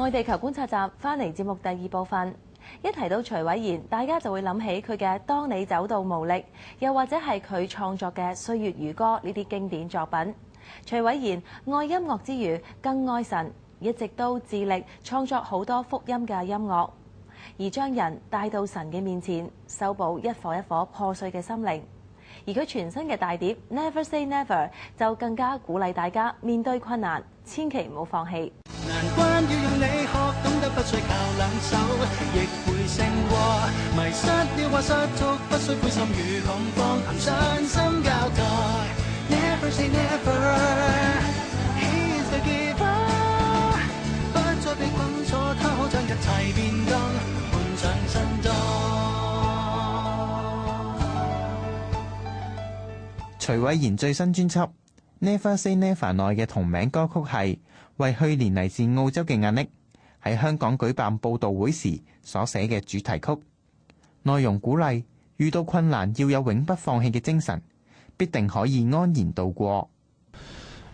愛地球觀察集翻嚟節目第2部分，一提到徐偉賢，大家就會諗起佢嘅《當你走到無力》，又或者係佢創作嘅《歲月如歌》呢啲經典作品。徐偉賢愛音樂之餘，更愛神，一直都致力創作好多福音嘅音樂，而將人帶到神嘅面前，修補一顆一顆破碎嘅心靈。而佢全新嘅大碟《Never Say Never》就更加鼓勵大家面對困難，千祈唔好放棄。難關要用你學懂得不需靠兩手，亦會勝過迷失了或失足，不需灰心與恐慌，憑信心交代。Never say never, he is the giver， 不再被困鎖，他可將一切變更，換上新裝。徐偉賢最新專輯《Never Say Never》內嘅同名歌曲係為去年嚟自澳洲嘅阿 Nick 喺香港舉辦佈道會時所寫嘅主題曲，內容鼓勵遇到困難要有永不放棄嘅精神，必定可以安然度過。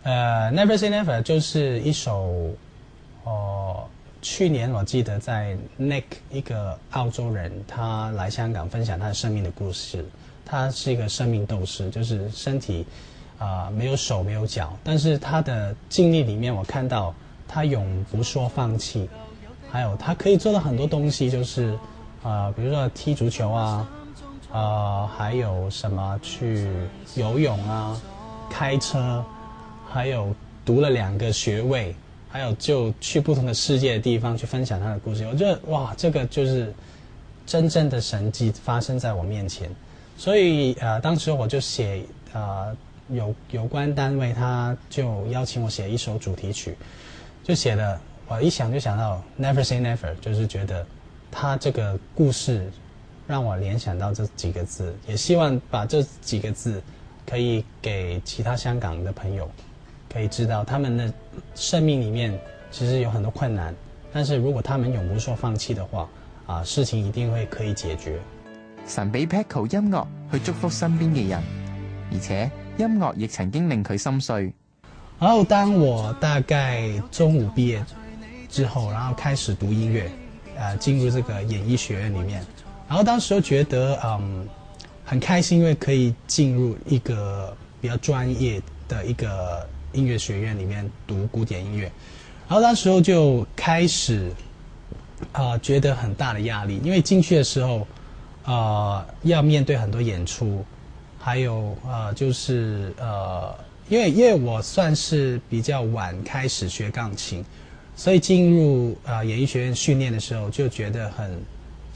Never Say Never 就是一首，去年我記得在 Nick 一個澳洲人，他來香港分享他的生命的故事。他是一個生命鬥士，就是身體沒有手沒有腳，但是他的經歷裡面我看到他永不說放棄，還有他可以做到很多東西，就是比如說踢足球啊，還有什麼去游泳啊，開車，還有讀了2個學位，還有就去不同的世界的地方去分享他的故事。我覺得哇，這個就是真正的神蹟發生在我面前。所以當時我就寫有關單位，他就邀請我寫一首主題曲，就寫了，我一想就想到 Never Say Never， 就是覺得他這個故事讓我聯想到這幾個字，也希望把這幾個字可以給其他香港的朋友可以知道，他們的生命裡面其實有很多困難，但是如果他們永不說放棄的話，事情一定會可以解決。神俾 Paco 音樂去祝福身邊嘅人，而且音樂亦曾經令佢心碎。然後當我大概中五畢業之後，然後開始讀音樂，進入這個演藝學院裡面，然後當時就覺得很開心，因為可以進入一個比較專業的一個音樂學院裡面讀古典音樂，然後當時就開始覺得很大的壓力，因為進去的時候要面對很多演出，還有就是因為我算是比較晚開始學鋼琴，所以進入演藝學院訓練的時候就覺得很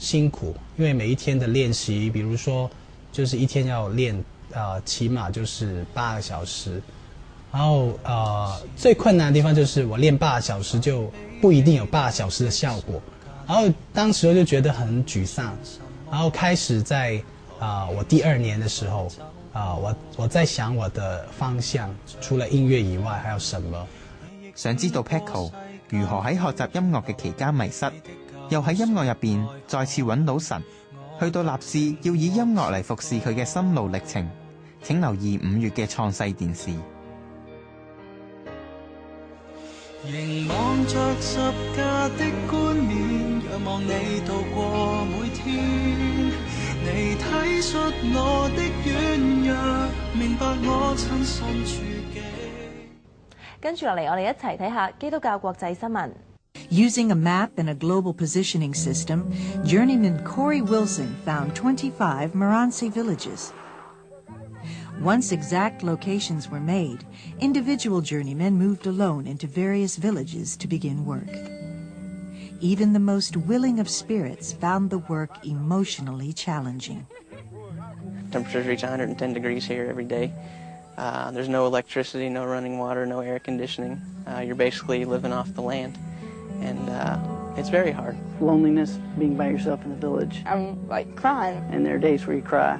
辛苦，因為每一天的練習，比如說就是一天要練起碼就是8個小時，然後最困難的地方就是我練8個小時就不一定有8個小時的效果，然後當時就覺得很沮喪。然後開始在我第2年的時候，我在想我的方向，除了音樂以外還有什麼？想知道 Paco 如何喺學習音樂嘅期間迷失，又喺音樂入邊再次揾到神，去到立志要以音樂嚟服侍佢嘅心路歷程，請留意5月嘅創世電視。凝望着十架的冠冕，仰望你度過每天，你體恤我的軟弱，明白我親身處境。跟住落嚟，我哋一齊睇下基督教國際新聞。Using a map and a global positioning system, journeyman Corey Wilson found 25 Marantse villages. Once exact locations were made, individual journeymen moved alone into various villages to begin work. Even the most willing of spirits found the work emotionally challenging. Temperatures reach 110 degrees here every day. There's no electricity, no running water, no air conditioning. You're basically living off the land, and it's very hard. Loneliness, being by yourself in the village. I'm crying. And there are days where you cry.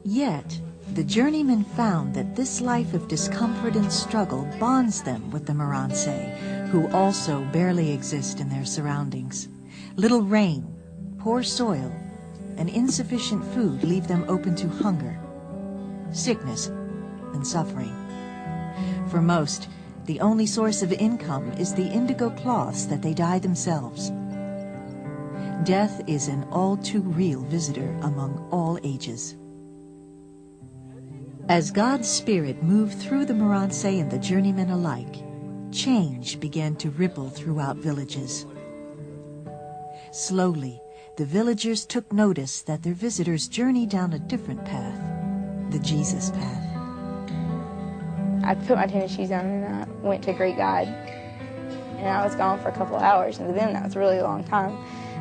Yet, the journeymen found that this life of discomfort and struggle bonds them with the Marantse, who also barely exist in their surroundings. Little rain, poor soil, and insufficient food leave them open to hunger, sickness, and suffering. For most, The only source of income is the indigo cloths that they dye themselves. Death is an all too real visitor among all ages. As God's Spirit moved through the Moranse and the journeymen alike, change began to ripple throughout villages. Slowly, the villagers took notice that their visitors journeyed down a different path, the Jesus path. I put my tennis shoes on and I went to greet God. And I was gone for a couple of hours, and to them that was a really long time.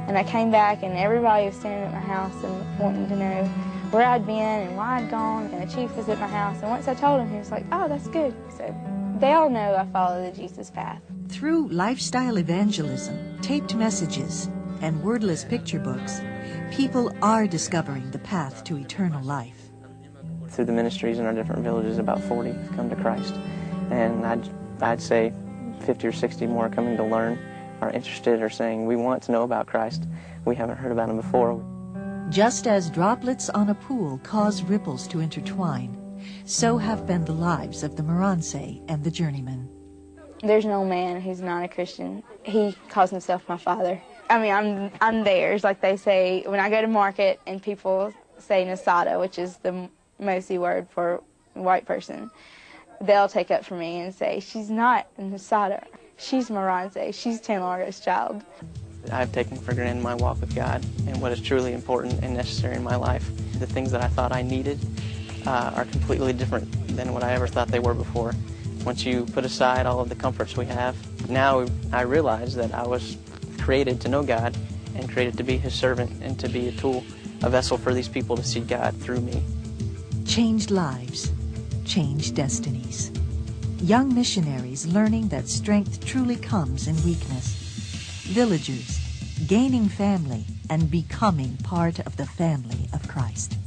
And I came back and everybody was standing at my house and wanting to know where I'd been and why I'd gone. And the chief was at my house, and once I told him, he was like, oh, that's good. So they all know I follow the Jesus path. Through lifestyle evangelism, taped messages, and wordless picture books, people are discovering the path to eternal life. Through the ministries in our different villages, about 40 have come to Christ. And I'd say 50 or 60 more coming to learn, are interested, or saying, we want to know about Christ. We haven't heard about him before. Just as droplets on a pool cause ripples to intertwine, so have been the lives of the Moranse and the journeymen. There's no man who's not a Christian. He calls himself my father. I mean, I'm theirs. Like they say, when I go to market and people say Nasada, which is the Mosi word for a white person, they'll take up for me and say, she's not Nasada. She's Moranse. She's Tanlargo's child. I've taken for granted my walk with God and what is truly important and necessary in my life. The things that I thought I needed are completely different than what I ever thought they were before. Once you put aside all of the comforts we have, now I realize that I was created to know God and created to be his servant and to be a tool, a vessel for these people to see God through me. Changed lives, changed destinies. Young missionaries learning that strength truly comes in weakness. Villagers gaining family and becoming part of the family of Christ.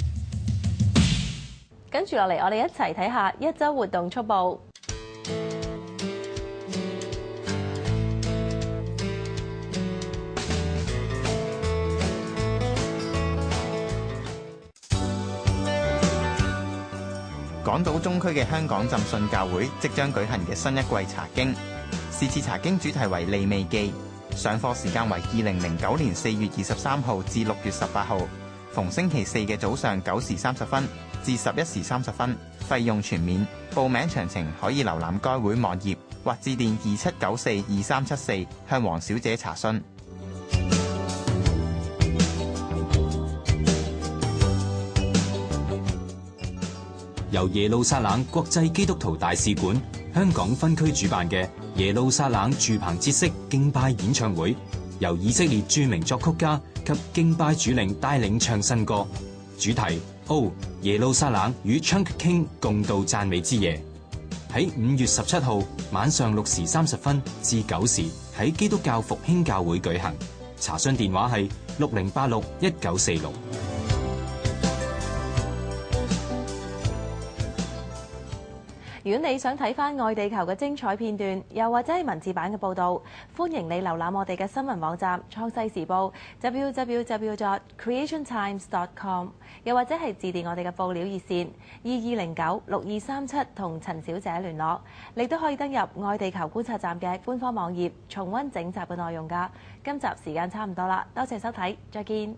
跟住落嚟，我哋一齊睇下一週活動速報。港島中區嘅香港浸信教會即將舉行嘅新一季查經，是次查經主題為利未記，上課時間為2009年4月23號至6月18號，逢星期四嘅早上9時30分至11時30分，費用全免。報名詳情可以瀏覽該會網頁或致電27942374向黃小姐查詢。由耶路撒冷國際基督徒大使館香港分區主辦嘅耶路撒冷住棚節式敬拜演唱會，由以色列著名作曲家及敬拜主領帶領唱新歌，主題哦耶路撒冷與 Chunk King 共度讚美之夜，喺5月17號晚上6時30分至9時喺基督教復興教會舉行，查詢電話係60861946。如果你想睇返愛地球嘅精彩片段，又或者係文字版嘅報導，歡迎你瀏覽我哋嘅新聞網站創世時報 www.creationtimes.com， 又或者係致電我哋嘅報料熱線22096237同陳小姐聯絡。你都可以登入愛地球觀察站嘅官方網頁，重溫整集嘅內容㗎。今集時間差唔多啦，多謝收睇，再見。